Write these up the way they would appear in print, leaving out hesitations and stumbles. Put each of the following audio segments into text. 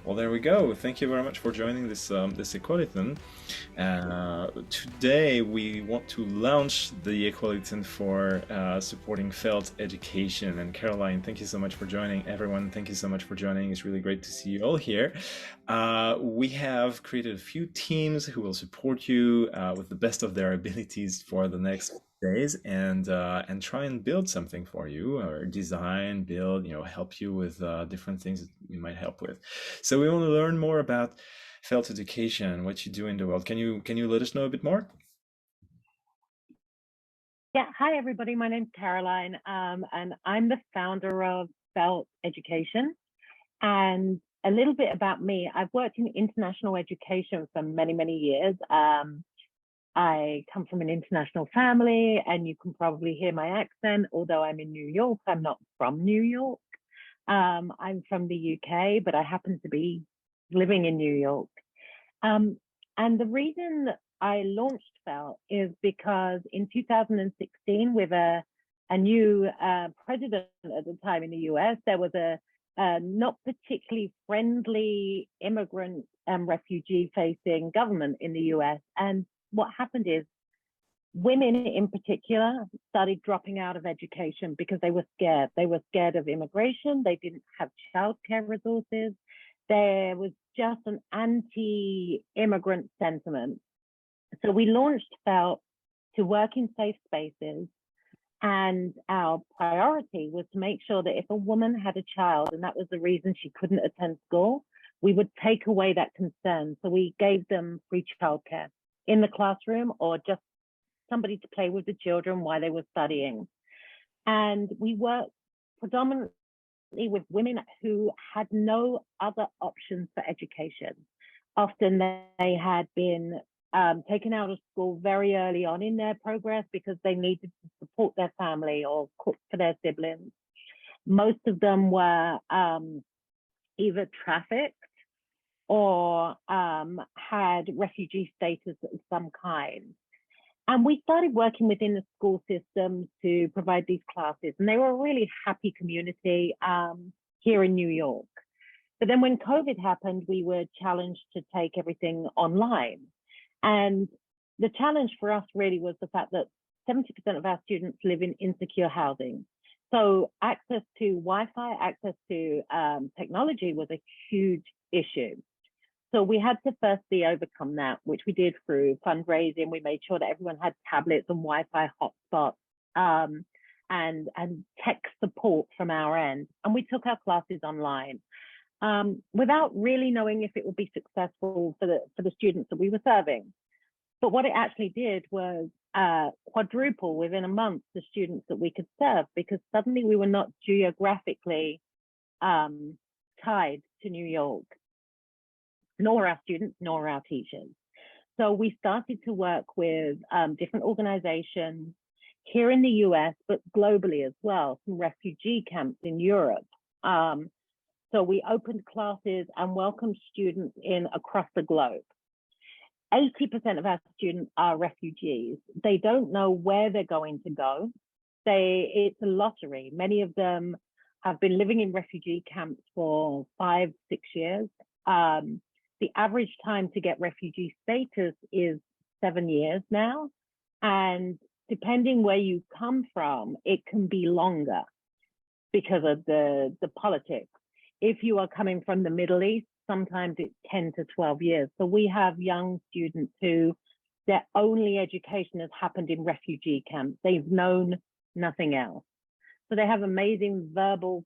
Well, there we go. Thank you very much for joining this Equaliton. Today we want to launch the Equaliton for supporting felt education. And Caroline, thank you so much for joining. Everyone, thank you so much for joining. It's really great to see you all here. We have created a few teams who will support you with the best of their abilities for the next days and try and build something for you or design, build, help you with different things that we might help with. So we want to learn more about felt education, what you do in the world. Can you let us know a bit more? Yeah, hi everybody. My name's Caroline, and I'm the founder of Felt Education. And a little bit about me: I've worked in international education for many, many years. I come from an international family, and you can probably hear my accent. Although I'm in New York, I'm not from New York. I'm from the UK, but I happen to be living in New York. Um, and the reason I launched Felt is because in 2016, with a new president at the time in the US, there was a not particularly friendly immigrant and refugee facing government in the US. And what happened is women in particular started dropping out of education because they were scared. They were scared of immigration. They didn't have childcare resources. There was just an anti-immigrant sentiment. So we launched Felt to work in safe spaces. And our priority was to make sure that if a woman had a child, and that was the reason she couldn't attend school, we would take away that concern. So we gave them free childcare in the classroom or just somebody to play with the children while they were studying. And we worked predominantly with women who had no other options for education. Often they had been taken out of school very early on in their progress because they needed to support their family or cook for their siblings. Most of them were either trafficked or had refugee status of some kind. And we started working within the school systems to provide these classes. And they were a really happy community here in New York. But then when COVID happened, we were challenged to take everything online. And the challenge for us really was the fact that 70% of our students live in insecure housing. So access to Wi-Fi, access to technology was a huge issue. So we had to firstly overcome that, which we did through fundraising. We made sure that everyone had tablets and Wi-Fi hotspots and tech support from our end. And we took our classes online without really knowing if it would be successful for the students that we were serving. But what it actually did was quadruple within a month the students that we could serve, because suddenly we were not geographically tied to New York, nor our students, nor our teachers. So we started to work with different organizations here in the US, but globally as well, some refugee camps in Europe. So we opened classes and welcomed students in across the globe. 80% of our students are refugees. They don't know where they're going to go. It's a lottery. Many of them have been living in refugee camps for 5, 6 years. The average time to get refugee status is 7 years now. And depending where you come from, it can be longer because of the politics. If you are coming from the Middle East, sometimes it's 10 to 12 years. So we have young students who their only education has happened in refugee camps. They've known nothing else. So they have amazing verbal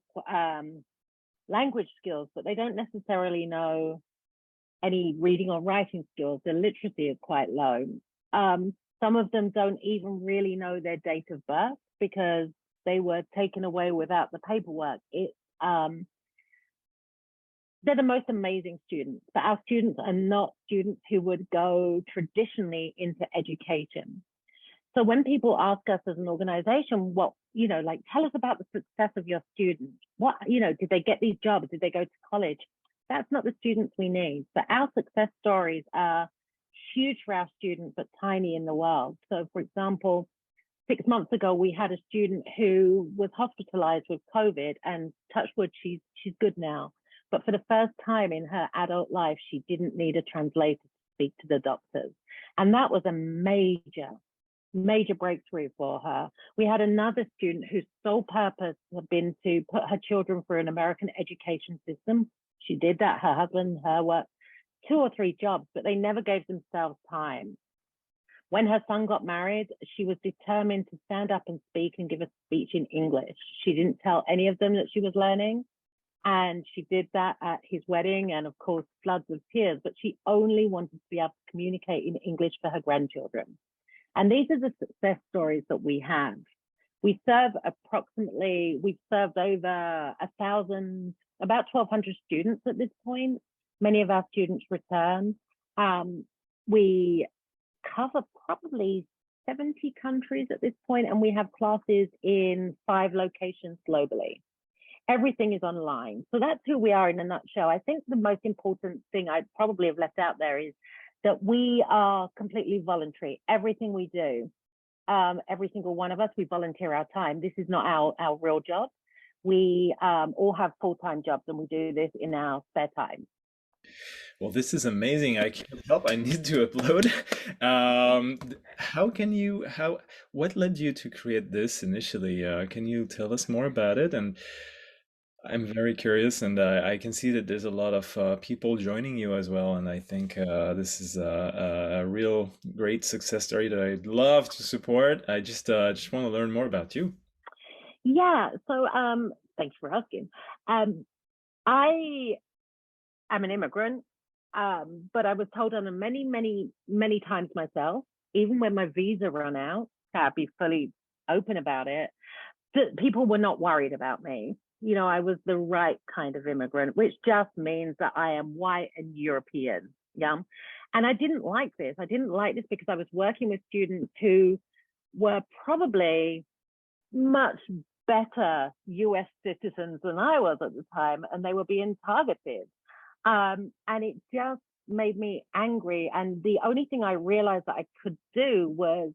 language skills, but they don't necessarily know any reading or writing skills. The literacy is quite low. Some of them don't even really know their date of birth because they were taken away without the paperwork. They're the most amazing students, but our students are not students who would go traditionally into education. So when people ask us as an organization, tell us about the success of your students. Did they get these jobs? Did they go to college? That's not the students we need. But our success stories are huge for our students, but tiny in the world. So for example, 6 months ago, we had a student who was hospitalized with COVID, and touch wood, she's good now. But for the first time in her adult life, she didn't need a translator to speak to the doctors. And that was a major breakthrough for her. We had another student whose sole purpose had been to put her children through an American education system. She did that. Her husband, her worked 2 or 3 jobs, but they never gave themselves time. When her son got married, she was determined to stand up and speak and give a speech in English. She didn't tell any of them that she was learning. And she did that at his wedding, and of course, floods of tears, but she only wanted to be able to communicate in English for her grandchildren. And these are the success stories that we have. We've served over 1,000, about 1,200 students at this point. Many of our students return. We cover probably 70 countries at this point, and we have classes in 5 locations globally. Everything is online. So that's who we are in a nutshell. I think the most important thing I probably have left out there is that we are completely voluntary. Everything we do, every single one of us, we volunteer our time. This is not our real job. We all have full-time jobs, and we do this in our spare time. Well, this is amazing. I can't help. I need to upload. What led you to create this initially? Can you tell us more about it? And I'm very curious, and I can see that there's a lot of people joining you as well. And I think this is a real great success story that I'd love to support. I just want to learn more about you. Yeah. So thanks for asking. I am an immigrant, but I was told on many times myself, even when my visa ran out, I'd be fully open about it, that people were not worried about me. You know, I was the right kind of immigrant, which just means that I am white and European. Yeah. And I didn't like this. I didn't like this because I was working with students who were probably much better US citizens than I was at the time, and they were being targeted. And it just made me angry. And the only thing I realized that I could do was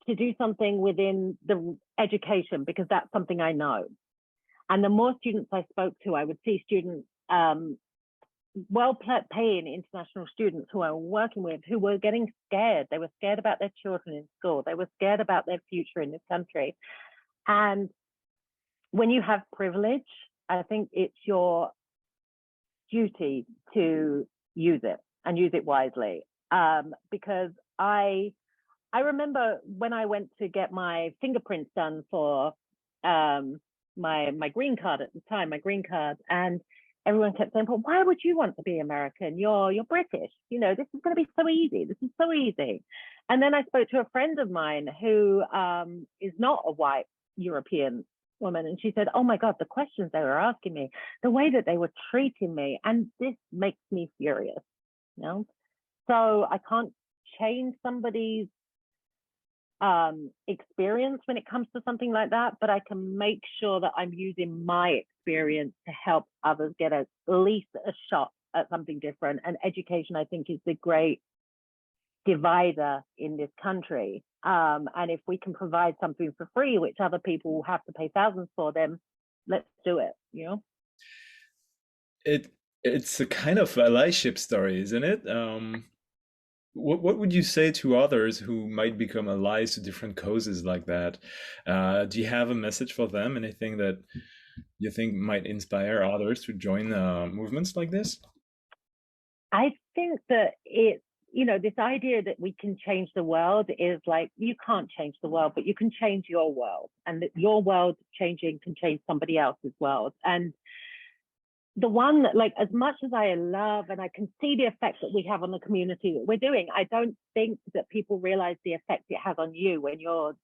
to do something within the education, because that's something I know. And the more students I spoke to, I would see students, well-paying international students who I was working with, who were getting scared. They were scared about their children in school. They were scared about their future in this country. And when you have privilege, I think it's your duty to use it, and use it wisely. Because I remember when I went to get my fingerprints done for my green card at the time, and everyone kept saying, "But why would you want to be American? You're British. You know, this is going to be so easy. This is so easy." And then I spoke to a friend of mine who is not a white European woman, and she said, "Oh my God, the questions they were asking me, the way that they were treating me, and this makes me furious." You know, so I can't change somebody's experience when it comes to something like that, but I can make sure that I'm using my experience to help others get at least a shot at something different. And education, I think, is the great divider in this country. And if we can provide something for free, which other people will have to pay thousands for, then let's do it, you know? It's a kind of allyship story, isn't it? What would you say to others who might become allies to different causes like that? Do you have a message for them? Anything that you think might inspire others to join movements like this? I think that it's, you know, this idea that we can change the world is like, you can't change the world, but you can change your world, and that your world changing can change somebody else's world. And the one that, like, as much as I love and I can see the effect that we have on the community that we're doing, I don't think that people realize the effect it has on you when you're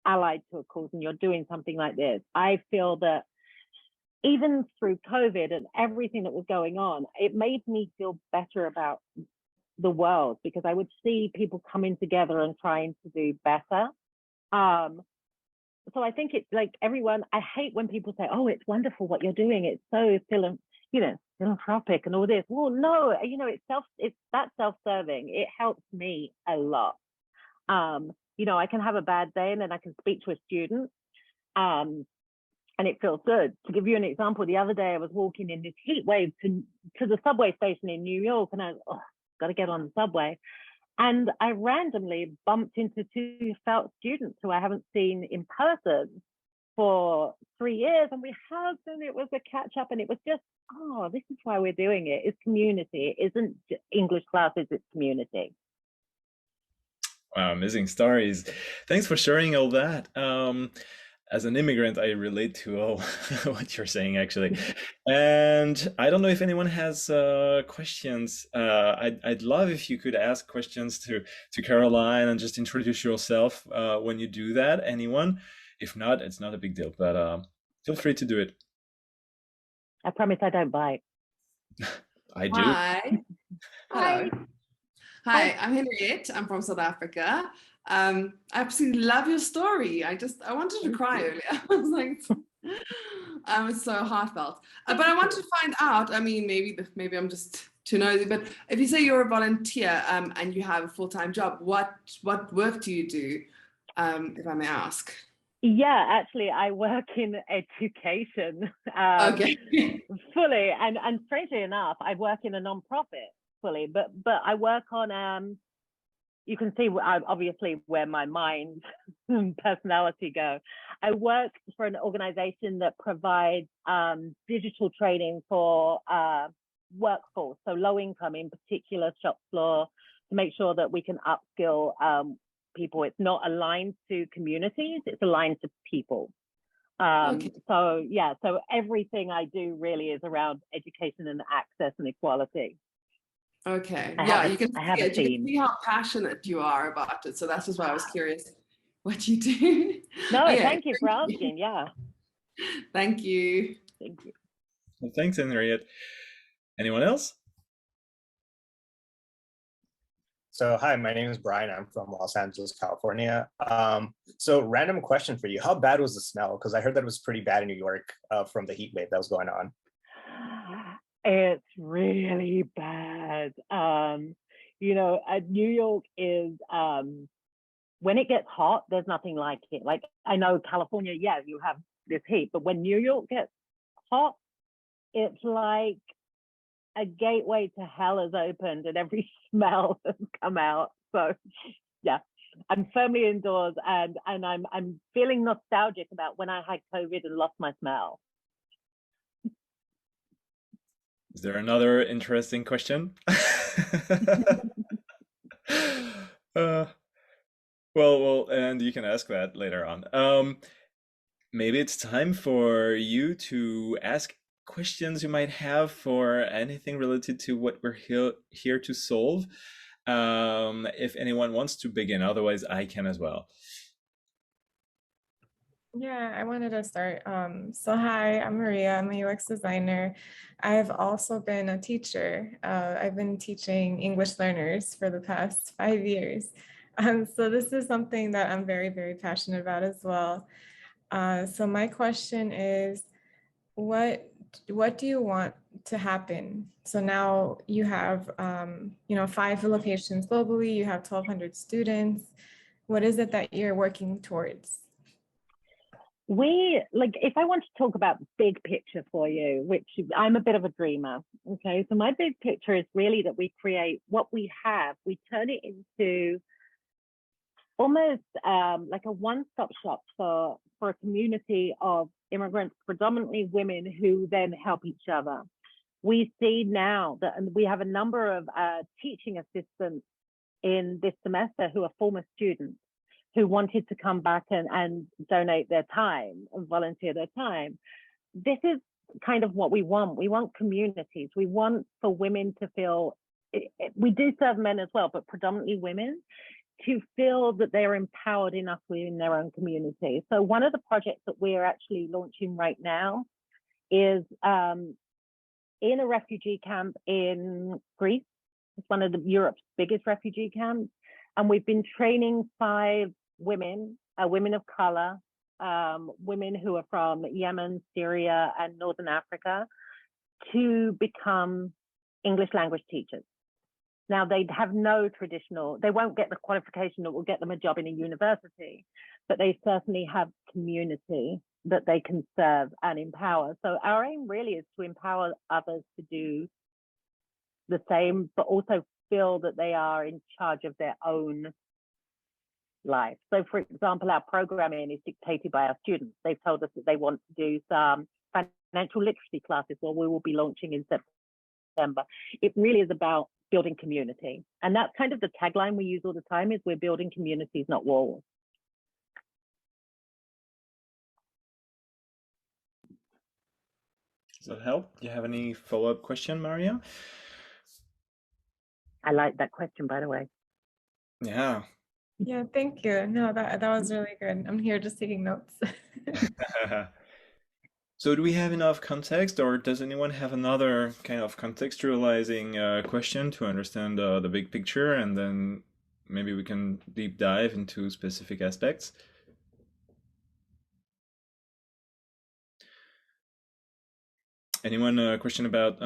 allied to a cause and you're doing something like this. I feel that even through COVID and everything that was going on, it made me feel better about the world, because I would see people coming together and trying to do better. So I think it's like, everyone, I hate when people say, "Oh, it's wonderful what you're doing. It's so philanthropic and all this." Well, no, you know, it's that self-serving. It helps me a lot. You know, I can have a bad day and then I can speak to a student. and it feels good. To give you an example, the other day I was walking in this heat wave to the subway station in New York, and I was, got to get on the subway. And I randomly bumped into two felt students who I haven't seen in person for 3 years, and we hugged, and it was a catch up, and it was just, oh, this is why we're doing it. It's community. It isn't English classes, it's community. Wow, amazing stories. Thanks for sharing all that. As an immigrant, I relate to all what you're saying, actually. And I don't know if anyone has questions. I'd love if you could ask questions to Caroline and just introduce yourself when you do that. Anyone? If not, it's not a big deal, but feel free to do it. I promise I don't bite. I do. Hi. Hi. Hello. Hi, I'm Henriette. I'm from South Africa. I absolutely love your story. I wanted to cry earlier. I was like, it's so heartfelt. But I want to find out, I mean, maybe I'm just too nosy, but if you say you're a volunteer and you have a full-time job, what work do you do, if I may ask? Yeah, actually, I work in education Okay. fully, and strangely enough, I work in a non-profit fully, but I work on you can see obviously where my mind and personality go. I work for an organization that provides digital training for workforce, so low income in particular, shop floor, to make sure that we can upskill people. It's not aligned to communities, it's aligned to people. Okay. So yeah, so everything I do really is around education and access and equality. Okay. You can see how passionate you are about it. So that's just why I was curious what you do. No, Okay. thank you for asking. Yeah. Thank you. Thank you. Well, thanks, Henriette. Anyone else? So hi, my name is Brian. I'm from Los Angeles, California. So random question for you. How bad was the smell? Because I heard that it was pretty bad in New York from the heat wave that was going on. It's really bad. You know, New York is, when it gets hot, there's nothing like it. Like, I know California, yeah, you have this heat, but when New York gets hot, it's like a gateway to hell has opened and every smell has come out. So yeah, I'm firmly indoors, and I'm feeling nostalgic about when I had COVID and lost my smell. Is there another interesting question? Well, and you can ask that later on. Maybe it's time for you to ask questions you might have for anything related to what we're here to solve. If anyone wants to begin, otherwise I can as well. Yeah, I wanted to start. So hi, I'm Maria. I'm a UX designer. I've also been a teacher. I've been teaching English learners for the past 5 years. So this is something that I'm very, very passionate about as well. So my question is, what do you want to happen? So now you have, 5 locations globally. You have 1,200 students. What is it that you're working towards? If I want to talk about big picture for you, which I'm a bit of a dreamer, okay, so my big picture is really that we create what we have, we turn it into almost like a one-stop shop for a community of immigrants, predominantly women, who then help each other. We see now that we have a number of teaching assistants in this semester who are former students who wanted to come back and donate their time and volunteer their time. This is kind of what we want. We want communities. We want for women to feel, we do serve men as well, but predominantly women, to feel that they're empowered enough within their own community. So one of the projects that we're actually launching right now is in a refugee camp in Greece. It's one of Europe's biggest refugee camps. And we've been training 5 women, women of color, women who are from Yemen, Syria, and Northern Africa, to become English language teachers. Now, they have no traditional, they won't get the qualification that will get them a job in a university, but they certainly have community that they can serve and empower. So our aim really is to empower others to do the same, but also feel that they are in charge of their own life. So for example, our programming is dictated by our students. They've told us that they want to do some financial literacy classes, well, we will be launching in September. It really is about building community. And that's kind of the tagline we use all the time, is we're building communities, not walls. Does that help? Do you have any follow-up question, Maria? I like that question, by the way. Yeah. Yeah, thank you. No, that was really good. I'm here just taking notes. So do we have enough context, or does anyone have another kind of contextualizing question to understand the big picture, and then maybe we can deep dive into specific aspects? Anyone a question about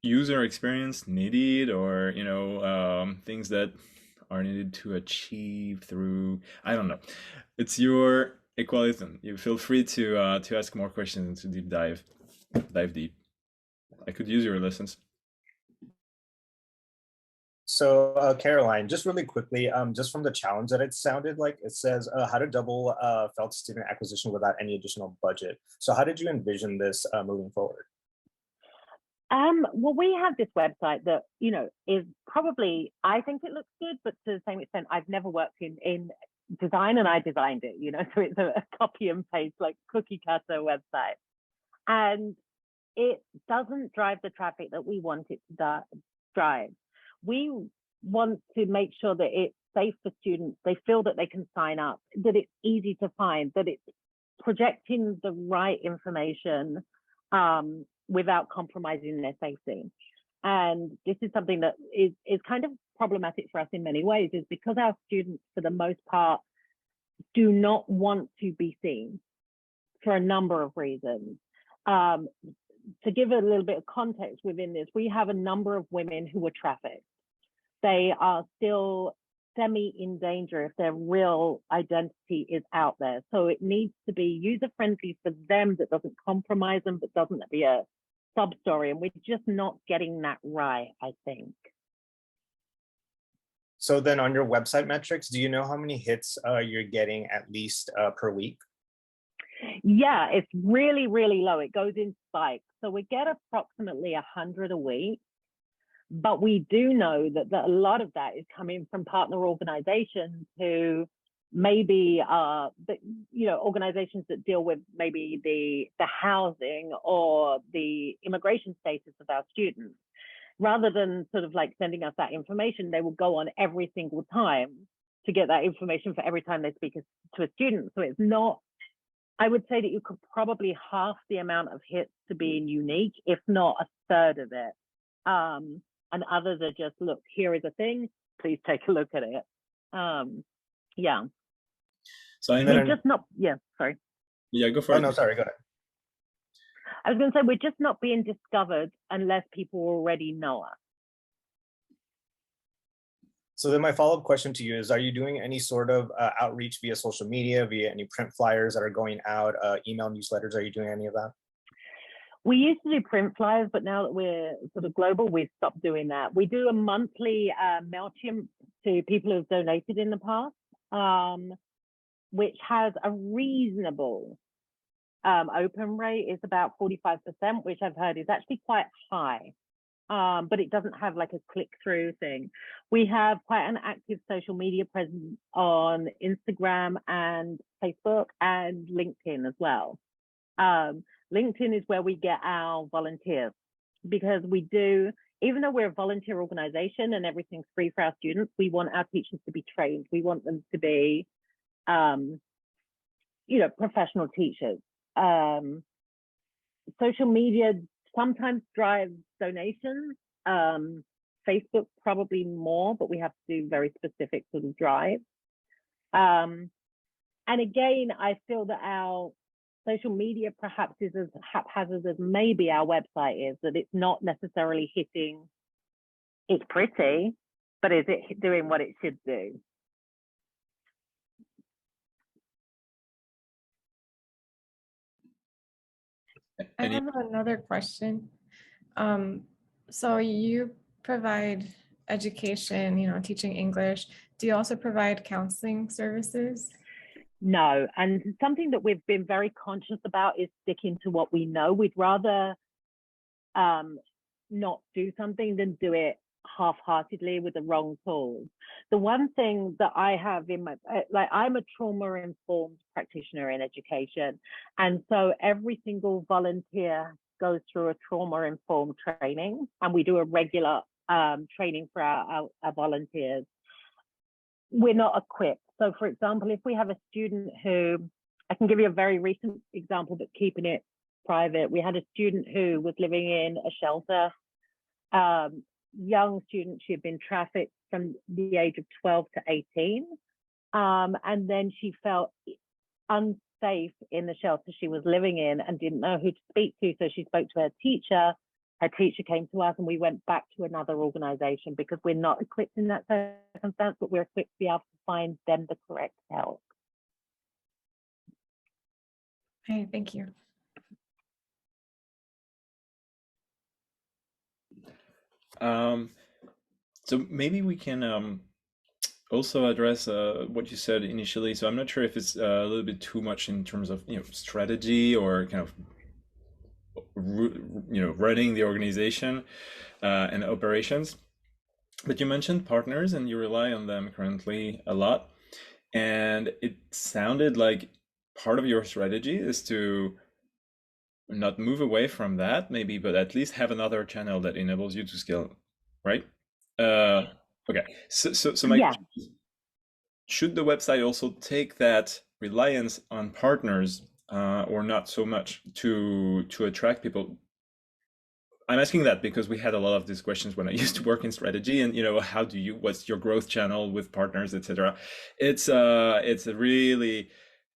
user experience needed, or things that are needed to achieve through, I don't know. It's your equaliton. You feel free to ask more questions and to dive deep. I could use your lessons. So Caroline, just really quickly, just from the challenge that it sounded like, it says how to double felt student acquisition without any additional budget. So how did you envision this moving forward? Well, we have this website that, is probably, I think it looks good, but to the same extent, I've never worked in design, and I designed it, so it's a copy and paste, like cookie cutter website. And it doesn't drive the traffic that we want it to drive. We want to make sure that it's safe for students. They feel that they can sign up, that it's easy to find, that it's projecting the right information without compromising their safety. And this is something that is kind of problematic for us in many ways, is because our students, for the most part, do not want to be seen for a number of reasons. To give a little bit of context within this, we have a number of women who were trafficked. They are still semi in danger if their real identity is out there. So it needs to be user-friendly for them, that doesn't compromise them, but doesn't be a sub-story. And we're just not getting that right, I think. So then on your website metrics, do you know how many hits you're getting at least per week? Yeah, it's really, really low. It goes in spikes. So we get approximately 100 a week, but we do know that a lot of that is coming from partner organizations who maybe are, organizations that deal with maybe the housing or the immigration status of our students. Rather than sort of like sending us that information, they will go on every single time to get that information for every time they speak to a student. So it's not, I would say that you could probably half the amount of hits to being unique, if not a third of it. And others are just, look, here is a thing, please take a look at it. Yeah. So I we're just not, sorry. Yeah, go for it. Oh, no, sorry, go ahead. I was going to say, we're just not being discovered unless people already know us. So then my follow-up question to you is, are you doing any sort of outreach via social media, via any print flyers that are going out, email newsletters? Are you doing any of that? We used to do print flyers, but now that we're sort of global, we've stopped doing that. We do a monthly MailChimp to people who've donated in the past, which has a reasonable open rate. Is about 45%, which I've heard is actually quite high. But it doesn't have like a click-through thing. We have quite an active social media presence on Instagram and Facebook and LinkedIn as well. LinkedIn is where we get our volunteers, because we do, even though we're a volunteer organization and everything's free for our students, we want our teachers to be trained. We want them to be, professional teachers. Social media sometimes drives donations. Facebook probably more, but we have to do very specific sort of drives. And again, I feel that our social media perhaps is as haphazard as maybe our website is, that it's not necessarily hitting, it's pretty, but is it doing what it should do? I have another question. So you provide education, teaching English. Do you also provide counseling services? No, and something that we've been very conscious about is sticking to what we know. We'd rather not do something than do it half-heartedly with the wrong tools. The one thing that I have in my, I'm a trauma-informed practitioner in education. And so every single volunteer goes through a trauma-informed training, and we do a regular training for our volunteers. We're not equipped. So for example, if we have a student who, I can give you a very recent example, but keeping it private. We had a student who was living in a shelter, young student. She had been trafficked from the age of 12 to 18. And then she felt unsafe in the shelter she was living in and didn't know who to speak to. So she spoke to her teacher. Her teacher came to us, and we went back to another organization because we're not equipped in that circumstance, but we're equipped to be able to find them the correct help. Hey, thank you. So maybe we can also address what you said initially. So I'm not sure if it's a little bit too much in terms of strategy or kind of running the organization and operations. But you mentioned partners, and you rely on them currently a lot. And it sounded like part of your strategy is to not move away from that, maybe, but at least have another channel that enables you to scale, right? Okay. So my question is, should the website also take that reliance on partners or not so much to attract people? I'm asking that because we had a lot of these questions when I used to work in strategy, and how do you, what's your growth channel with partners, etc. It's a really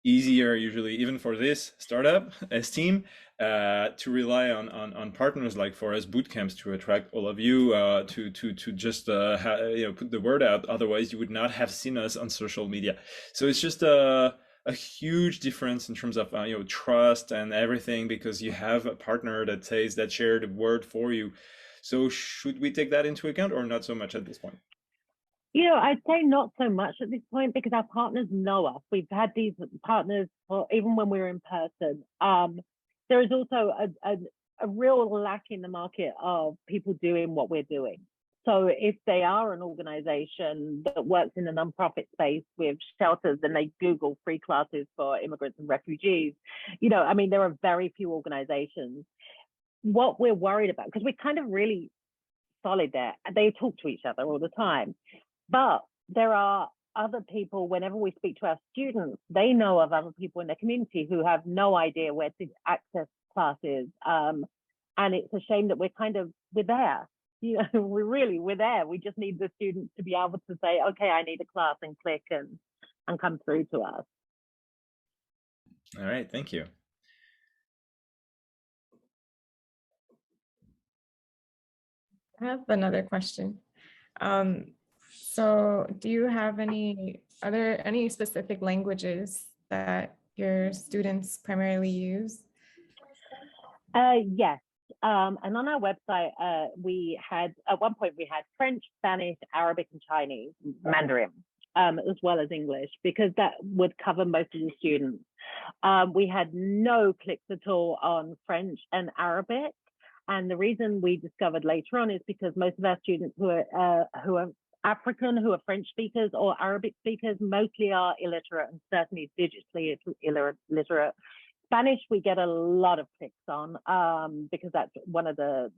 easier usually, even for this startup as team, to rely on partners like for us boot camps to attract all of you to just put the word out. Otherwise, you would not have seen us on social media. So it's just a huge difference in terms of trust and everything, because you have a partner that says that shared the word for you. So should we take that into account or not so much at this point? I'd say not so much at this point because our partners know us. We've had these partners even when we were in person. There is also a real lack in the market of people doing what we're doing. So if they are an organization that works in the nonprofit space with shelters and they Google free classes for immigrants and refugees, there are very few organizations. What we're worried about, because we're kind of really solid there, they talk to each other all the time. But there are other people, whenever we speak to our students, they know of other people in their community who have no idea where to access classes. And it's a shame that we're there. We're there. We just need the students to be able to say, okay, I need a class, and click and come through to us. All right, thank you. I have another question. So do you have are there any specific languages that your students primarily use? Yes. And on our website, at one point we had French, Spanish, Arabic, and Chinese, Mandarin, as well as English, because that would cover most of the students. We had no clicks at all on French and Arabic. And the reason we discovered later on is because most of our students who are African, who are French speakers or Arabic speakers, mostly are illiterate, and certainly digitally illiterate. Spanish, we get a lot of clicks on because that's one of the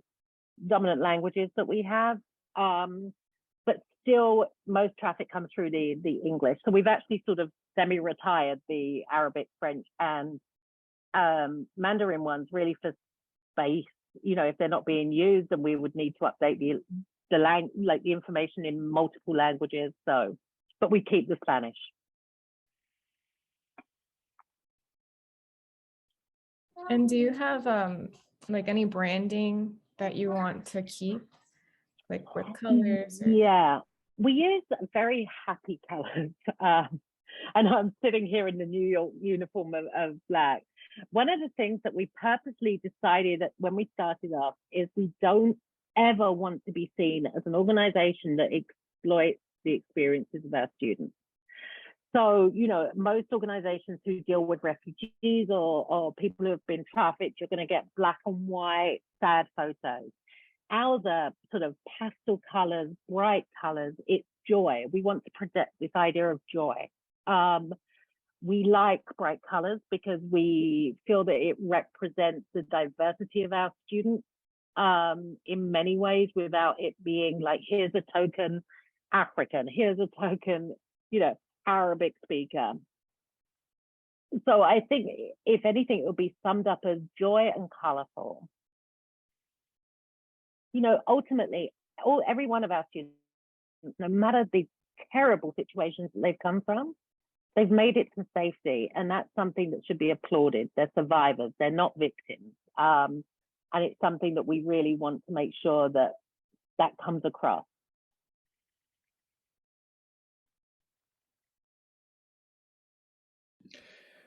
dominant languages that we have. But still, most traffic comes through the English. So we've actually sort of semi-retired the Arabic, French, and Mandarin ones really for space. If they're not being used, then we would need to update the information in multiple languages. So, but we keep the Spanish. And do you have any branding that you want to keep, like with colors? Yeah, we use very happy colors. And I'm sitting here in the New York uniform of black. One of the things that we purposely decided that when we started off is we don't ever want to be seen as an organization that exploits the experiences of our students. So, you know, most organizations who deal with refugees or people who have been trafficked, you're going to get black and white, sad photos. Ours are sort of pastel colors, bright colors. It's joy. We want to project this idea of joy. We like bright colors because we feel that it represents the diversity of our students in many ways, without it being like, here's a token African, here's a token, you know, Arabic speaker. So I think, if anything, it will be summed up as joy and colorful. You know, ultimately, every one of our students, no matter the terrible situations that they've come from, they've made it to safety, and that's something that should be applauded. They're survivors, they're not victims. And it's something that we really want to make sure that that comes across.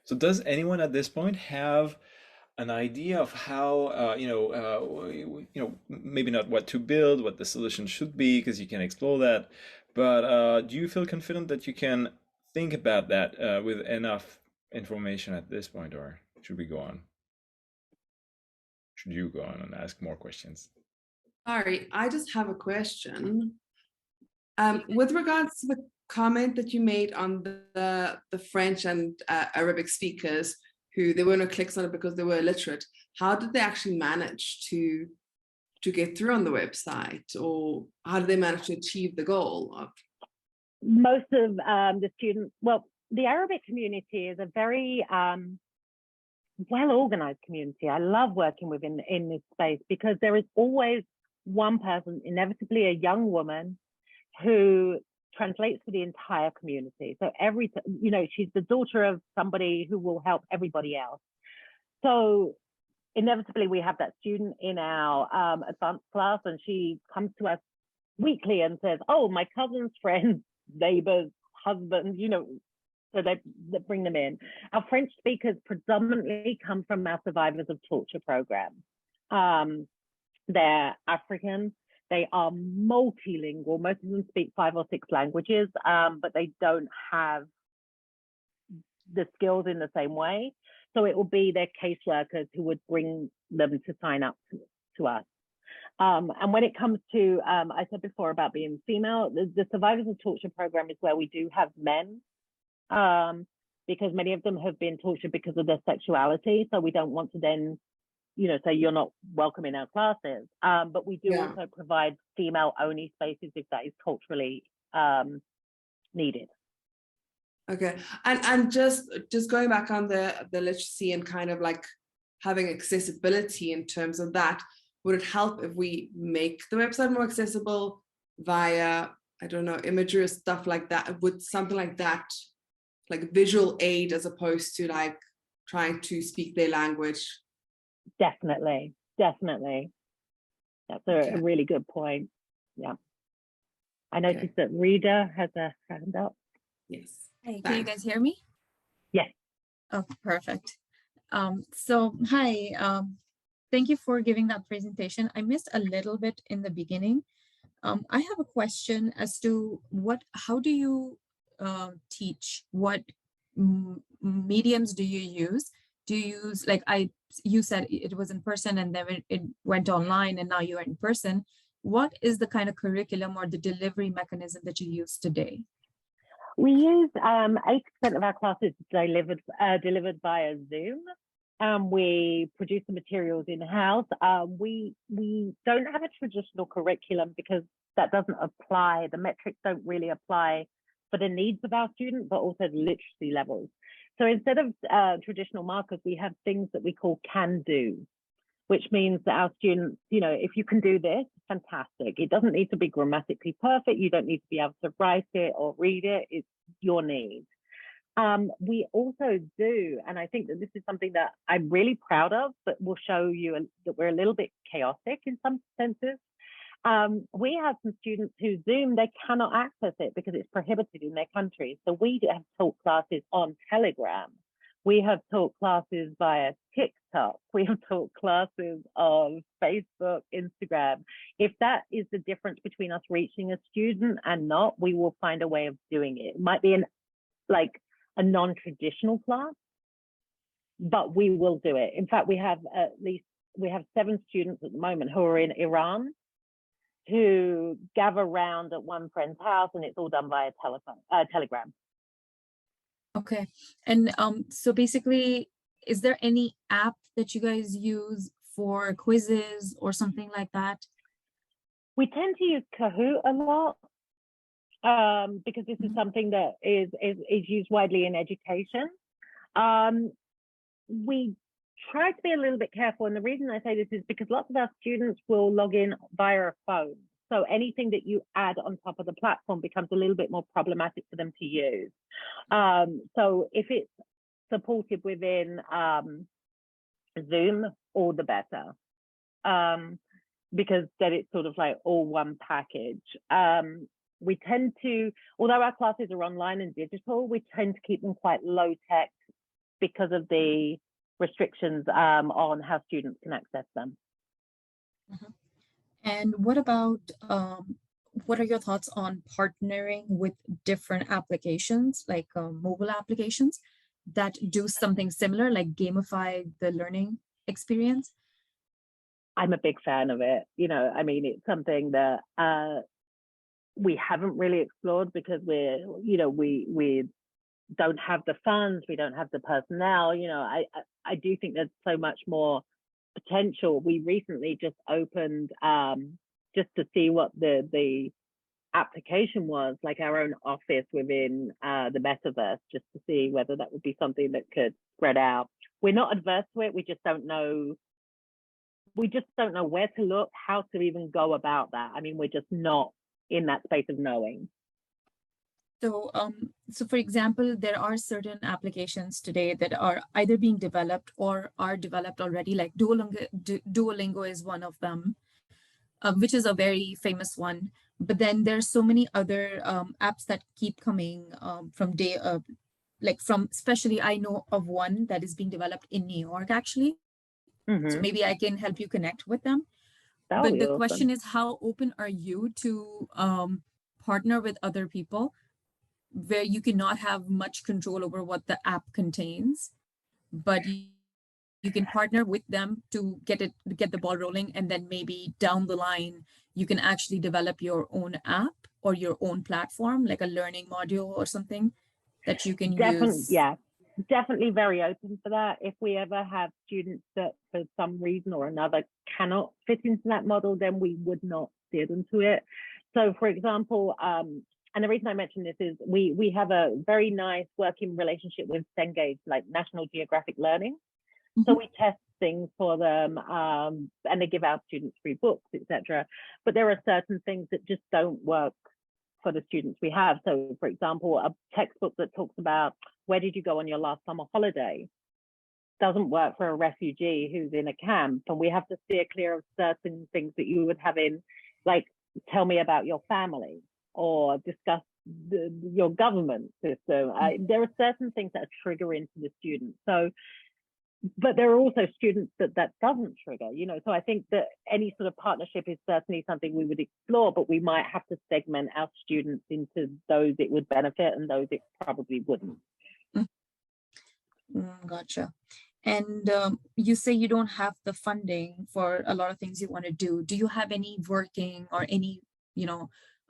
So does anyone at this point have an idea of how, maybe not what to build, what the solution should be, because you can explore that, but do you feel confident that you can think about that with enough information at this point, or should we go on? Should you go on and ask more questions? Sorry, I just have a question. With regards to the comment that you made on the French and Arabic speakers, who there were no clicks on it because they were illiterate, how did they actually manage to get through on the website, or how did they manage to achieve the goal of? Most of the students, well, the Arabic community is a very well-organized community. I love working within in this space because there is always one person, inevitably a young woman, who translates for the entire community. So she's the daughter of somebody who will help everybody else. So inevitably we have that student in our advanced class, and she comes to us weekly and says, oh, my cousin's friend's neighbor's husband, so they bring them in. Our French speakers predominantly come from our Survivors of Torture program. They're African. They are multilingual. Most of them speak 5 or 6 languages, but they don't have the skills in the same way. So it will be their caseworkers who would bring them to sign up to us. And when it comes to, I said before about being female, the Survivors of Torture program is where we do have men, because many of them have been tortured because of their sexuality. So we don't want to then say you're not welcome in our classes. But we do also provide female-only spaces if that is culturally needed. Okay, and just going back on the literacy and kind of like having accessibility in terms of that, would it help if we make the website more accessible via, I don't know, imagery or stuff like that? Would something like that, like visual aid, as opposed to like trying to speak their language? Definitely. That's a really good point. Yeah. I noticed that Rita has a hand up. Yes. Hey, can you guys hear me? Yes. Oh, perfect. So hi, thank you for giving that presentation. I missed a little bit in the beginning. I have a question as to how do you teach? What mediums do you use? Do you use, you said it was in person and then it went online and now you're in person. What is the kind of curriculum or the delivery mechanism that you use today? We use 80% of our classes delivered via Zoom. We produce the materials in-house. We don't have a traditional curriculum because that doesn't apply. The metrics don't really apply for the needs of our students, but also the literacy levels. So instead of traditional markers, we have things that we call can do, which means that our students, if you can do this, fantastic. It doesn't need to be grammatically perfect. You don't need to be able to write it or read it. It's your need. We also do, and I think that this is something that I'm really proud of, but will show you that we're a little bit chaotic in some senses. We have some students who Zoom, they cannot access it because it's prohibited in their country. So we have taught classes on Telegram, We have taught classes via TikTok. We have taught classes on Facebook, Instagram. If that is the difference between us reaching a student and not, we will find a way of doing it. It might be a non-traditional class, but we will do it. In fact, we have 7 students at the moment who are in Iran, who gather around at one friend's house, and it's all done via Telegram. Okay. And so basically, is there any app that you guys use for quizzes or something like that? We tend to use Kahoot a lot because this is something that is used widely in education. We try to be a little bit careful, and the reason I say this is because lots of our students will log in via a phone. So anything that you add on top of the platform becomes a little bit more problematic for them to use. So if it's supported within Zoom, all the better, because then it's sort of like all one package. We tend to, although our classes are online and digital, we tend to keep them quite low tech because of the restrictions on how students can access them. Mhm. And what about, what are your thoughts on partnering with different applications, like mobile applications that do something similar, like gamify the learning experience? I'm a big fan of it. I mean, it's something that we haven't really explored because we don't have the funds, we don't have the personnel. I do think there's so much more potential. We recently just opened just to see what the application was, like our own office within the metaverse, just to see whether that would be something that could spread out. We're not adverse to it. We just don't know where to look, how to even go about that. I mean, we're just not in that space of knowing. So, so for example, there are certain applications today that are either being developed or are developed already, like Duolingo is one of them, which is a very famous one. But then there's so many other apps that keep coming especially I know of one that is being developed in New York, actually. So maybe I can help you connect with them. But the question is, how open are you to partner with other people where you cannot have much control over what the app contains, but you can partner with them to get the ball rolling, and then maybe down the line you can actually develop your own app or your own platform, like a learning module or something that you can use. Yeah, definitely very open for that. If we ever have students that for some reason or another cannot fit into that model, then we would not steer them to it. So for example, and the reason I mention this is we have a very nice working relationship with Cengage, like National Geographic Learning. So we test things for them, and they give our students free books, etc. But there are certain things that just don't work for the students we have. So for example, a textbook that talks about where did you go on your last summer holiday doesn't work for a refugee who's in a camp, and we have to steer clear of certain things that you would have in, like, tell me about your family or discuss your government system. There are certain things that are triggering to the student. So, but there are also students that doesn't trigger, so I think that any sort of partnership is certainly something we would explore, but we might have to segment our students into those it would benefit and those it probably wouldn't. Gotcha. And you say you don't have the funding for a lot of things you want to do. Do you have any working or any,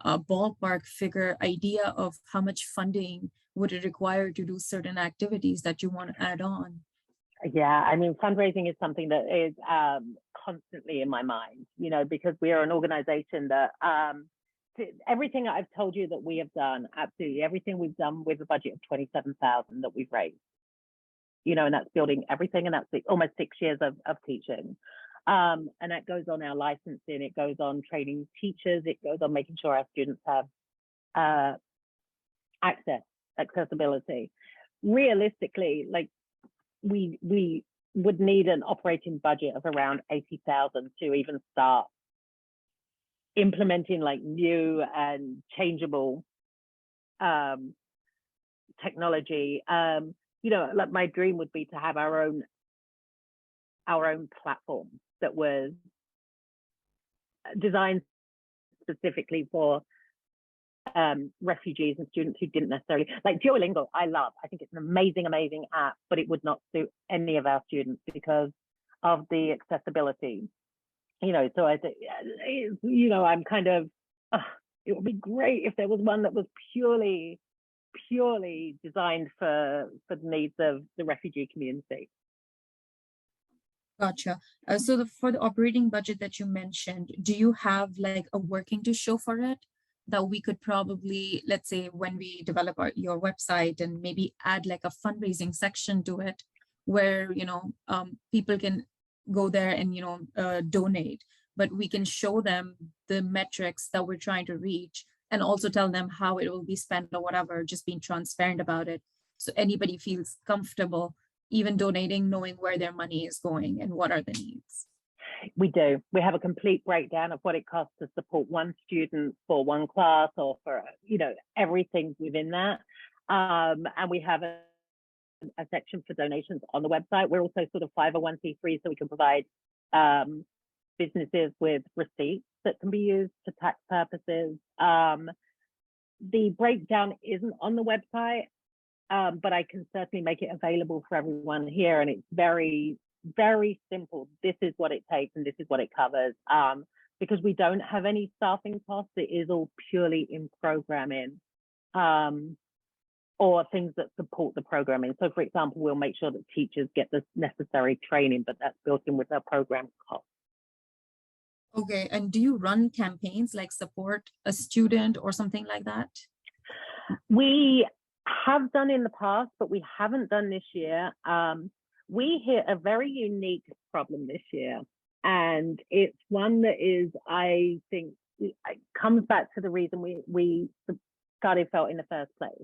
ballpark figure idea of how much funding would it require to do certain activities that you want to add on? Yeah, I mean, fundraising is something that is constantly in my mind, because we are an organization that everything I've told you that we have done, absolutely everything we've done with a budget of 27,000 that we've raised, and that's building everything, and that's almost 6 years of teaching. And that goes on our licensing, it goes on training teachers, it goes on making sure our students have accessibility. Realistically, like, we would need an operating budget of around 80,000 to even start implementing like new and changeable technology. like my dream would be to have our own platform that was designed specifically for refugees and students who didn't necessarily like Duolingo. I think it's an amazing app, but it would not suit any of our students because of the accessibility. So I think, I'm kind of, it would be great if there was one that was purely designed for the needs of the refugee community. Gotcha. So for the operating budget that you mentioned, do you have like a working to show for it that we could probably, let's say when we develop your website and maybe add like a fundraising section to it where, people can go there and, donate, but we can show them the metrics that we're trying to reach and also tell them how it will be spent or whatever, just being transparent about it. So anybody feels comfortable even donating, knowing where their money is going and what are the needs. We do. We have a complete breakdown of what it costs to support one student for one class or for, everything within that. And we have a section for donations on the website. We're also sort of 501c3, so we can provide businesses with receipts that can be used for tax purposes. The breakdown isn't on the website, but I can certainly make it available for everyone here. And it's very, very simple. This is what it takes and this is what it covers. Because we don't have any staffing costs, it is all purely in programming or things that support the programming. So for example, we'll make sure that teachers get the necessary training, but that's built in with our program costs. Okay, and do you run campaigns like support a student or something like that? We have done in the past, but we haven't done this year. We hit a very unique problem this year, and it's one that is, I think, it comes back to the reason we started Felt in the first place.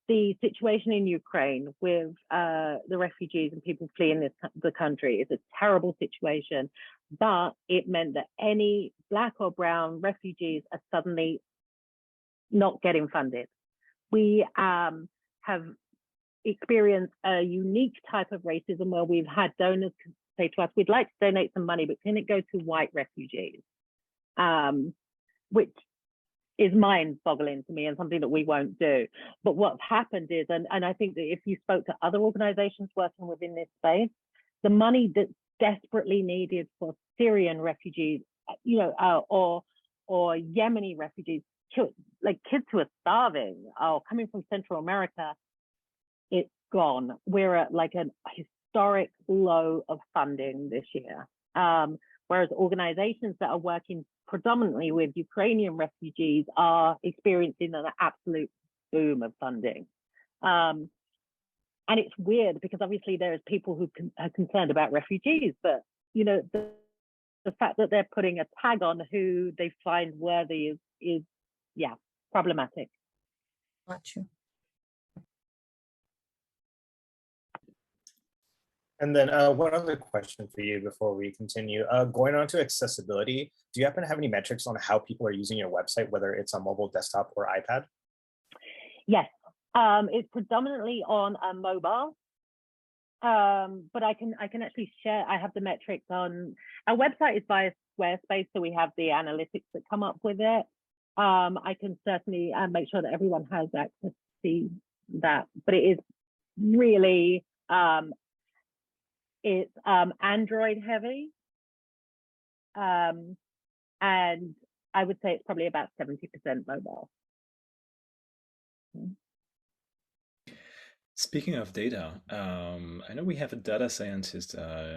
The situation in Ukraine with the refugees and people fleeing the country is a terrible situation, but it meant that any Black or brown refugees are suddenly not getting funded. We have experienced a unique type of racism where we've had donors say to us, we'd like to donate some money, but can it go to white refugees? Which is mind-boggling to me and something that we won't do. But what's happened is, and I think that if you spoke to other organizations working within this space, the money that's desperately needed for Syrian refugees, or Yemeni refugees, like kids who are starving or coming from Central America, it's gone. We're at like a historic low of funding this year. Whereas organizations that are working predominantly with Ukrainian refugees are experiencing an absolute boom of funding. And it's weird because obviously there's people who are concerned about refugees, but the fact that they're putting a tag on who they find worthy is problematic. Gotcha. And then one other question for you before we continue. Going on to accessibility, do you happen to have any metrics on how people are using your website, whether it's on mobile, desktop, or iPad? Yes, it's predominantly on a mobile, but I can actually share. I have the metrics on our website is via Squarespace, so we have the analytics that come up with it. I can certainly make sure that everyone has access to see that, but it is really it's Android heavy, and I would say it's probably about 70% mobile. Speaking of data, I know we have a data scientist.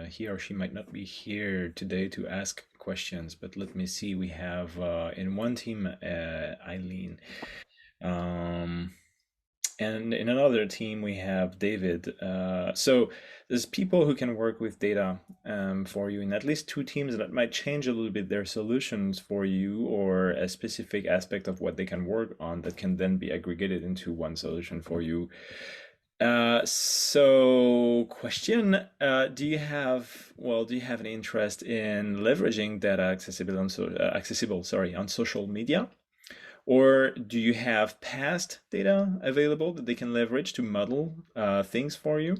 He or she might not be here today to ask questions, but let me see. We have in one team, Eileen. And in another team, we have David. So there's people who can work with data for you in at least two teams that might change a little bit their solutions for you or a specific aspect of what they can work on that can then be aggregated into one solution for you. So question, do you have an interest in leveraging data accessible on social media? Or do you have past data available that they can leverage to model things for you?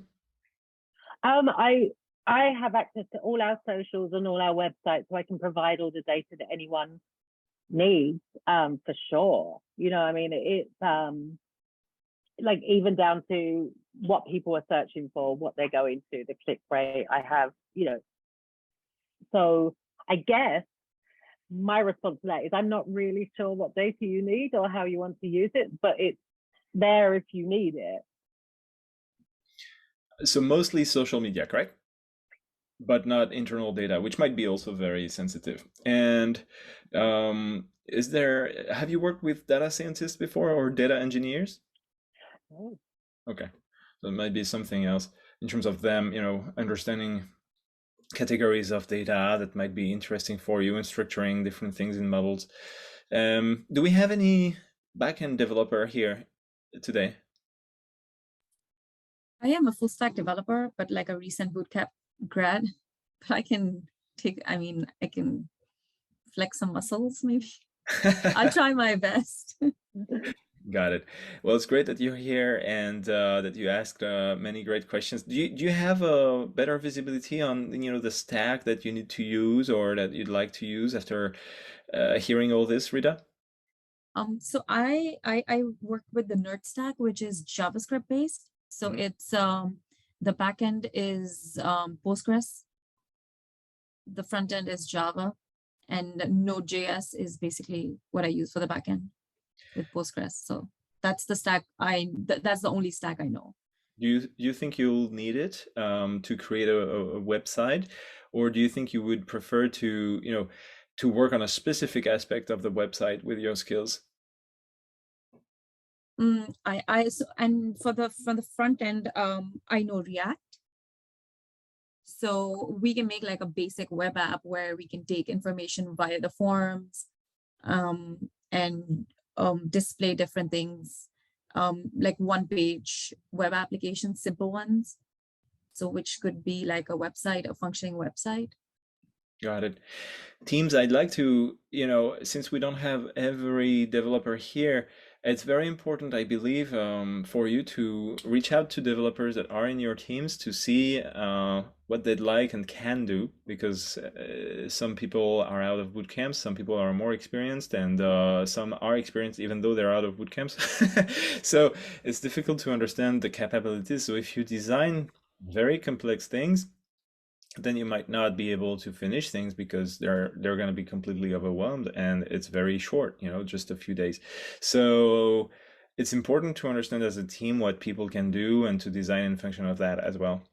I have access to all our socials and all our websites, so I can provide all the data that anyone needs, for sure. You know, I mean, it's like even down to what people are searching for, what they're going to, the click rate. I have, you know, so I guess my response to that is I'm not really sure what data you need or how you want to use it, but it's there if you need it. So mostly social media, correct? But not internal data, which might be also very sensitive. And have you worked with data scientists before or data engineers? Oh. Okay, so it might be something else in terms of them, understanding categories of data that might be interesting for you and structuring different things in models. Do we have any backend developer here today? I am a full stack developer, but like a recent bootcamp grad. But I can I can flex some muscles maybe. I'll try my best. Got it. Well, it's great that you're here and that you asked many great questions. Do you have a better visibility on the stack that you need to use or that you'd like to use after hearing all this, Rita? So I work with the nerd stack, which is JavaScript based. So it's the backend is Postgres, the front end is Java, and Node.js is basically what I use for the backend with Postgres. So that's the stack that's the only stack I know. Do you think you'll need it to create a website, or do you think you would prefer to work on a specific aspect of the website with your skills? And for the front end, I know React. So we can make like a basic web app where we can take information via the forms and display different things, like one-page web applications, simple ones. So which could be like a website, a functioning website. Got it. Teams, I'd like to, since we don't have every developer here, it's very important, I believe, for you to reach out to developers that are in your teams to see what they'd like and can do, because some people are out of boot camps, some people are more experienced, and some are experienced even though they're out of boot camps. So it's difficult to understand the capabilities. So if you design very complex things, then you might not be able to finish things because they're going to be completely overwhelmed and it's very short, just a few days. So it's important to understand as a team what people can do and to design in function of that as well.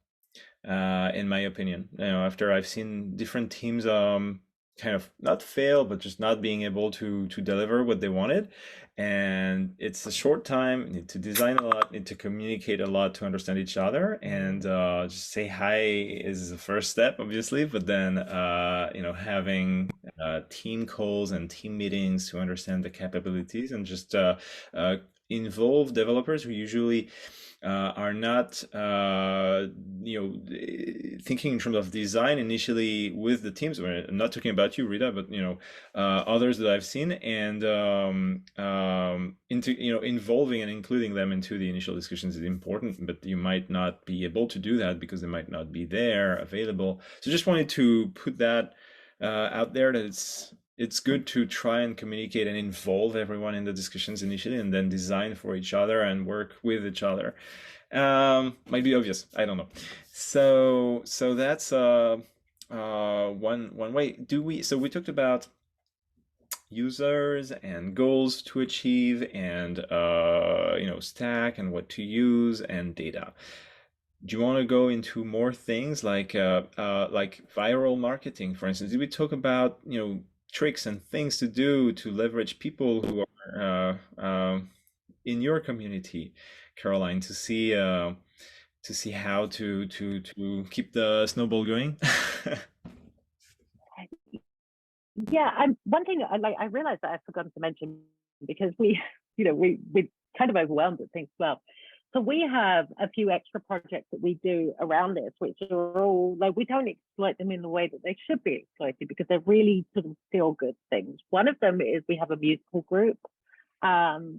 In my opinion, after I've seen different teams kind of not fail, but just not being able to deliver what they wanted. And it's a short time, need to design a lot, need to communicate a lot to understand each other, and just say hi is the first step, obviously, but then having team calls and team meetings to understand the capabilities and just involve developers who usually are not thinking in terms of design initially with the teams. I'm not talking about you, Rita, but others that I've seen, and into involving and including them into the initial discussions is important, but you might not be able to do that because they might not be there available. So just wanted to put that out there, that it's good to try and communicate and involve everyone in the discussions initially and then design for each other and work with each other. Might be obvious, I don't know. So that's one way. So we talked about users and goals to achieve and stack and what to use and data. Do you want to go into more things like viral marketing, for instance? Did we talk about tricks and things to do to leverage people who are in your community, Caroline, to see how to keep the snowball going? Yeah, one thing I realized that I've forgotten to mention, because we're kind of overwhelmed at things as well. So we have a few extra projects that we do around this, which are all like, we don't exploit them in the way that they should be exploited because they're really sort of feel good things. One of them is we have a musical group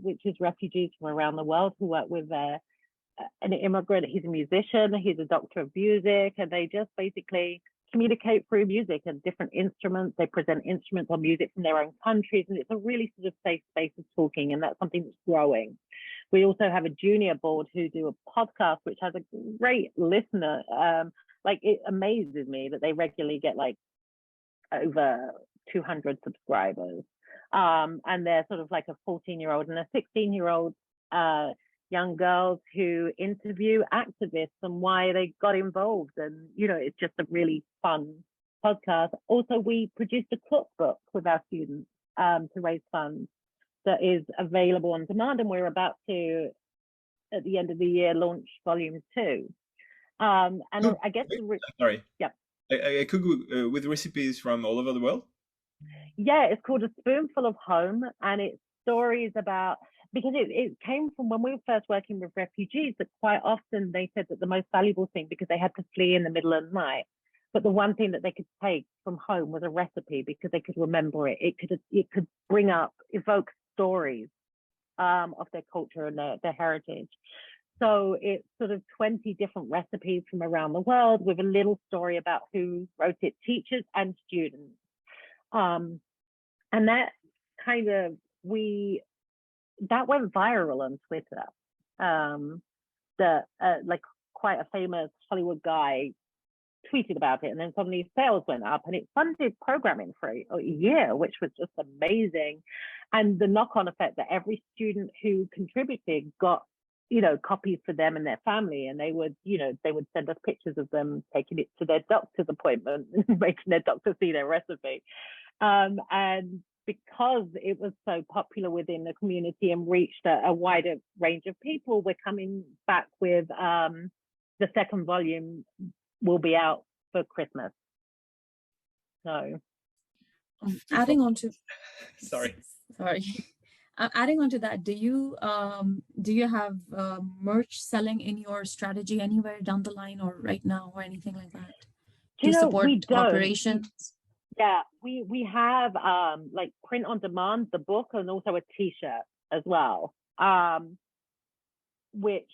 which is refugees from around the world who work with an immigrant. He's a musician, he's a doctor of music, and they just basically communicate through music and different instruments. They present instruments or music from their own countries, and it's a really sort of safe space of talking, and that's something that's growing. We also have a junior board who do a podcast, which has a great listener. Like, it amazes me that they regularly get like over 200 subscribers. And they're sort of like a 14-year-old and a 16-year-old young girls who interview activists and why they got involved. And, you know, it's just a really fun podcast. Also, we produced a cookbook with our students to raise funds that is available on demand. And we're about to, at the end of the year, launch volume 2. And I guess... Sorry. Yeah. I cook with recipes from all over the world? Yeah, it's called A Spoonful of Home, and it's stories about, because it came from when we were first working with refugees, that quite often they said that the most valuable thing, because they had to flee in the middle of the night, but the one thing that they could take from home was a recipe, because they could remember it. It could bring up, evoke stories of their culture and their heritage. So it's sort of 20 different recipes from around the world with a little story about who wrote it, teachers and students. And that kind of, that went viral on Twitter. Like quite a famous Hollywood guy tweeted about it, and then suddenly sales went up, and it funded programming for a year, which was just amazing. And the knock-on effect that every student who contributed got, you know, copies for them and their family, and they would send us pictures of them taking it to their doctor's appointment and making their doctor see their recipe. And because it was so popular within the community and reached a wider range of people, we're coming back with the second volume will be out for Christmas. So adding on to sorry. Adding on to that, do you have merch selling in your strategy anywhere down the line or right now or anything like that to support operations? Yeah, we have like print on demand, the book, and also a t-shirt as well, which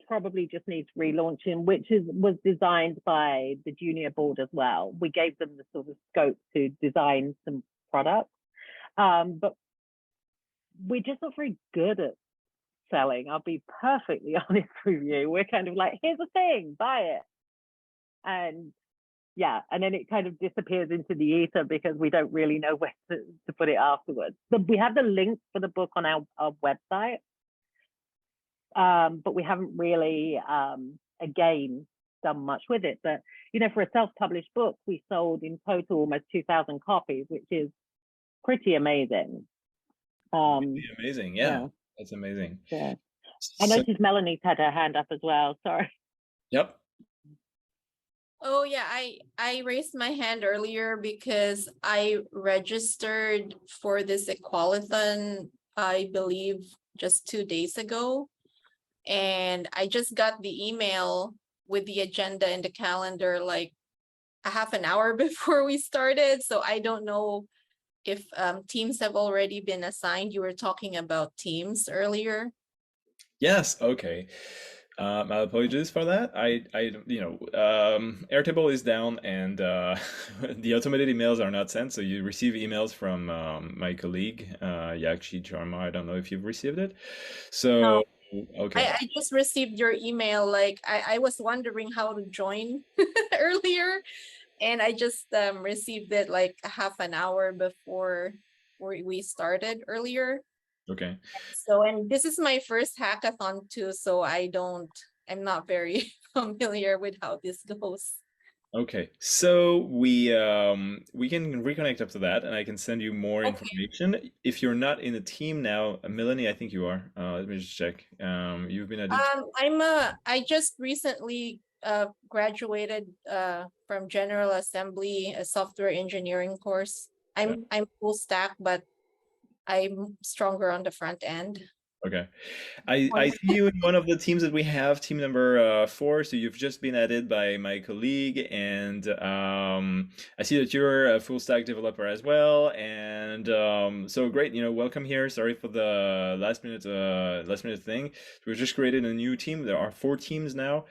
probably just needs relaunching, which was designed by the junior board as well. We gave them the sort of scope to design some products, but we're just not very good at selling. I'll be perfectly honest with you. We're kind of like, here's a thing, buy it. And yeah, and then it kind of disappears into the ether because we don't really know where to put it afterwards. But we have the link for the book on our website, but we haven't really, again, done much with it. But, you know, for a self-published book, we sold in total almost 2,000 copies, which is pretty amazing. Amazing, yeah. That's amazing. Yeah. I noticed Melanie's had her hand up as well. Sorry. Yep. Oh yeah, I raised my hand earlier because I registered for this Equalithon, I believe just 2 days ago. And I just got the email with the agenda and the calendar like a half an hour before we started. So I don't know if teams have already been assigned. You were talking about teams earlier. Yes, okay. My apologies for that. Airtable is down and the automated emails are not sent. So you receive emails from my colleague, Yakshi Sharma. I don't know if you've received it. So, no. Okay. I just received your email. Like I was wondering how to join earlier, and I just received it like a half an hour before we started earlier. Okay. So, and this is my first hackathon too, so I'm not very familiar with how this goes. Okay, so we can reconnect up to that, and I can send you more information. If you're not in the team now, Melanie, I think you are. Let me just check. You've been at. I just recently graduated from General Assembly, a software engineering course. I'm full stack, but I'm stronger on the front end. Okay. I see you in one of the teams that we have, team number 4. So you've just been added by my colleague, and I see that you're a full stack developer as well. And so great, welcome here. Sorry for the last minute thing. We've just created a new team. There are 4 teams now,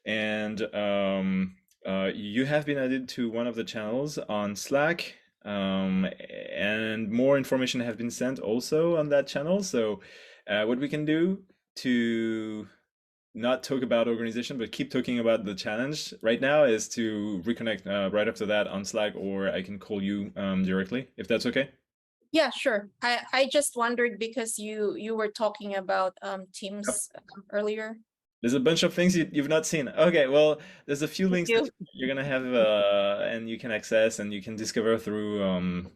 and you have been added to one of the channels on Slack. And more information have been sent also on that channel. So what we can do to not talk about organization, but keep talking about the challenge right now is to reconnect right after that on Slack, or I can call you directly, if that's okay. Yeah, sure. I just wondered because you were talking about Teams earlier. There's a bunch of things you've not seen. Okay, well, there's a few links that you're gonna have and you can access and you can discover through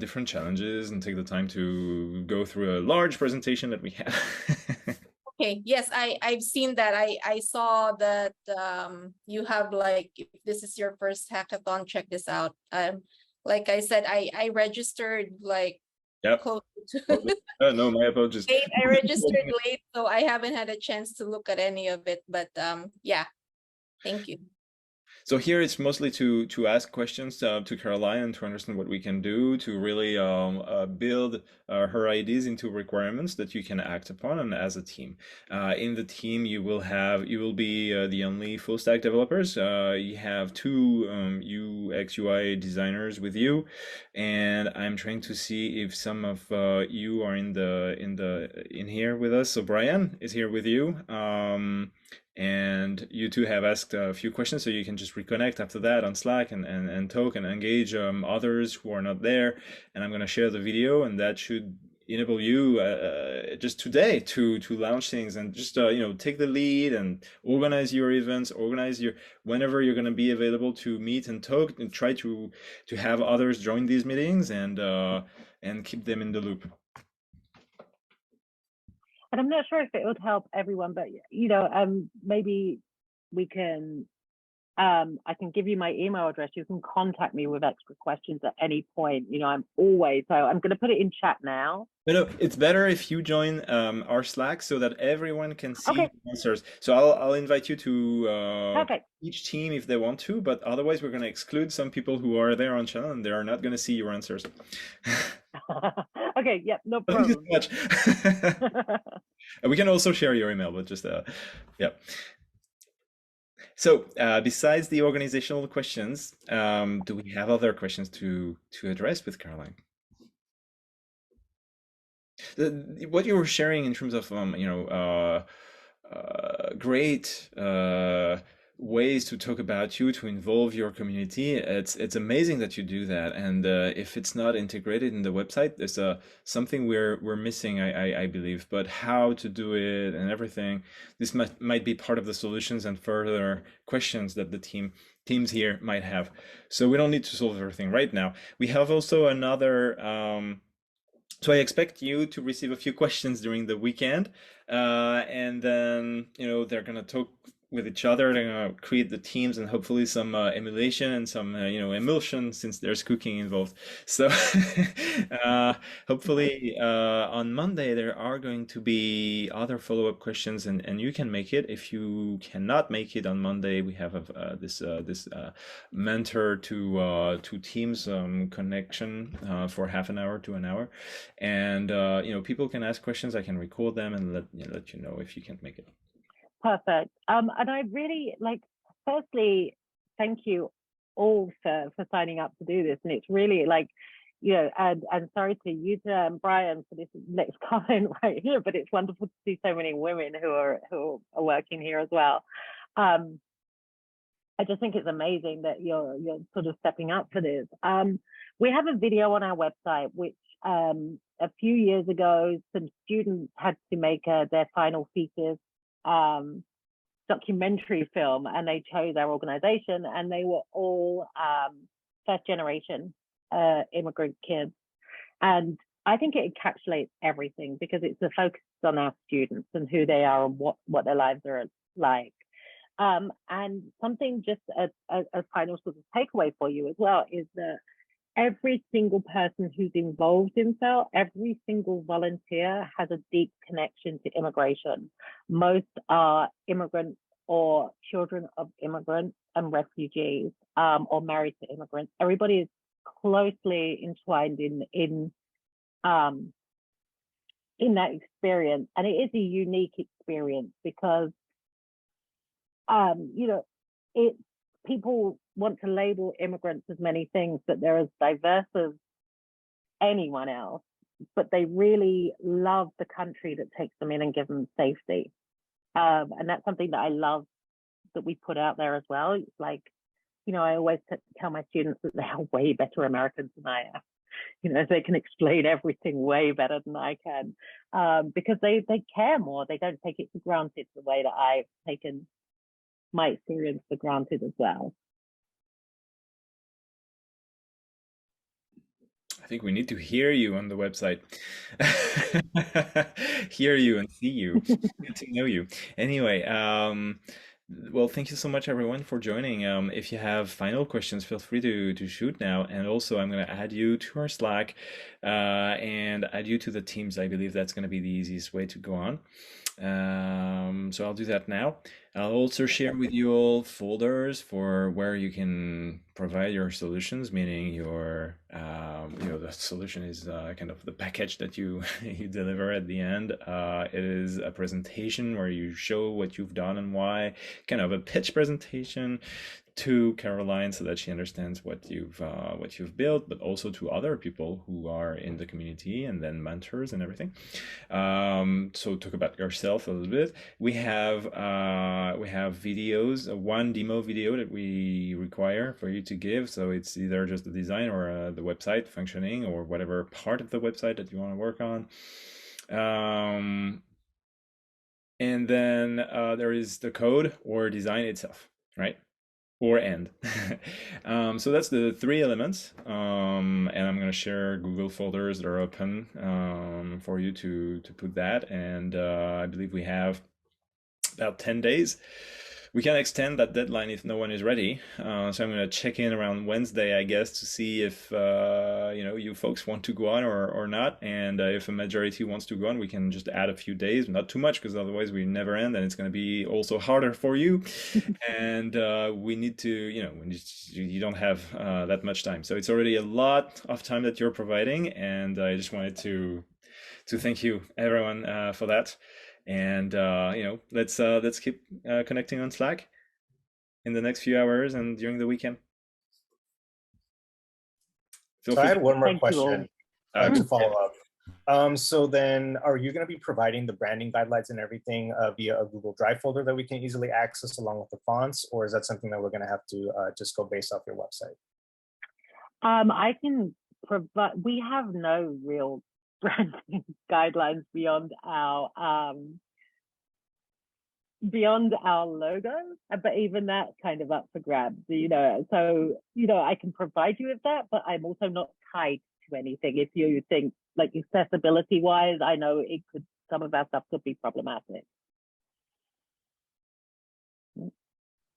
different challenges and take the time to go through a large presentation that we have. Okay, yes, I've seen that. I saw that you have, like, if this is your first hackathon, check this out. Like I said, I registered like Yep. close to No, my apologies. late. I registered late, so I haven't had a chance to look at any of it, but yeah, thank you. So here it's mostly to ask questions to Caroline and to understand what we can do to really build her ideas into requirements that you can act upon and as a team. In the team, you will be the only full stack developers. You have 2 UX UI designers with you, and I'm trying to see if some of you are in here with us. So Brian is here with you. And you two have asked a few questions, so you can just reconnect after that on Slack and talk and engage others who are not there. And I'm going to share the video, and that should enable you just today to launch things and just take the lead and organize your events, whenever you're going to be available to meet and talk, and try to have others join these meetings and keep them in the loop. And I'm not sure if it would help everyone, but maybe we can. I can give you my email address. You can contact me with extra questions at any point. I'm always. So I'm going to put it in chat now. No, it's better if you join our Slack so that everyone can see Okay. the answers. So I'll invite you to each team if they want to, but otherwise we're going to exclude some people who are there on channel and they are not going to see your answers. Okay, yep, no problem. Thank you so much. We can also share your email, but just yeah. So besides the organizational questions, do we have other questions to address with Caroline? What you were sharing in terms of great ways to talk about you, to involve your community, it's amazing that you do that. And if it's not integrated in the website, there's something we're missing, I believe. But how to do it and everything, this might be part of the solutions and further questions that the teams here might have. So we don't need to solve everything right now. We have also another so I expect you to receive a few questions during the weekend, and then they're gonna talk with each other. They're gonna create the teams and hopefully some emulation and some emulsion, since there's cooking involved. So hopefully on Monday there are going to be other follow-up questions, and you can make it. If you cannot make it on Monday, we have this mentor to Teams connection for half an hour to an hour, and people can ask questions. I can record them and let you know if you can't make it. Perfect. And I really firstly, thank you all for signing up to do this. And it's really and sorry to you and Brian for this next comment right here, but it's wonderful to see so many women who are working here as well. I just think it's amazing that you're sort of stepping up for this. We have a video on our website, which a few years ago, some students had to make their final thesis documentary film, and they chose our organization, and they were all first generation immigrant kids. And I think it encapsulates everything, because it's the focus on our students and who they are and what their lives are like. And something just a final sort of takeaway for you as well is that every single person who's involved in FELT, every single volunteer has a deep connection to immigration. Most are immigrants or children of immigrants and refugees, or married to immigrants. Everybody is closely entwined in that experience, and it is a unique experience because people want to label immigrants as many things, that they're as diverse as anyone else, but they really love the country that takes them in and gives them safety. And that's something that I love that we put out there as well. It's like, I always tell my students that they are way better Americans than I am. They can explain everything way better than I can, because they care more. They don't take it for granted the way that I've taken my experience for granted as well. I think we need to hear you on the website. Hear you and see you. Get to know you. Anyway, well, thank you so much, everyone, for joining. If you have final questions, feel free to shoot now. And also, I'm going to add you to our Slack and add you to the Teams. I believe that's going to be the easiest way to go on. So I'll do that now. I'll also share with you all folders for where you can provide your solutions, meaning your, the solution is kind of the package that you you deliver at the end. It is a presentation where you show what you've done and why, kind of a pitch presentation to Caroline so that she understands what you've built, but also to other people who are in the community, and then mentors and everything. So talk about yourself a little bit. We have videos, one demo video that we require for you to give. So it's either just the design or the website functioning, or whatever part of the website that you want to work on. And then there is the code or design itself, right? Or end. So that's the 3 elements, and I'm going to share Google folders that are open for you to put that. And I believe we have about 10 days. We can extend that deadline if no one is ready. So I'm going to check in around Wednesday, I guess, to see if you folks want to go on or not. And if a majority wants to go on, we can just add a few days, not too much, because otherwise we never end, and it's going to be also harder for you. And we need to, you don't have that much time. So it's already a lot of time that you're providing, and I just wanted to thank you, everyone, for that. And let's keep connecting on Slack in the next few hours and during the weekend. So I had one more question to follow up. So then, are you going to be providing the branding guidelines and everything via a Google Drive folder that we can easily access along with the fonts, or is that something that we're going to have to just go based off your website? I can provide. We have no real branding guidelines beyond our logo, but even that's kind of up for grabs, so I can provide you with that, but I'm also not tied to anything. If you think, like, accessibility wise, I know some of our stuff could be problematic.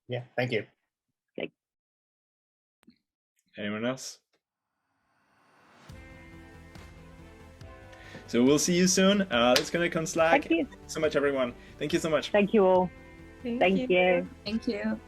Yeah, thank you. Okay. Anyone else? So we'll see you soon. Let's connect on Slack. Thank you so much, everyone. Thank you so much. Thank you all. Thank you. Thank you.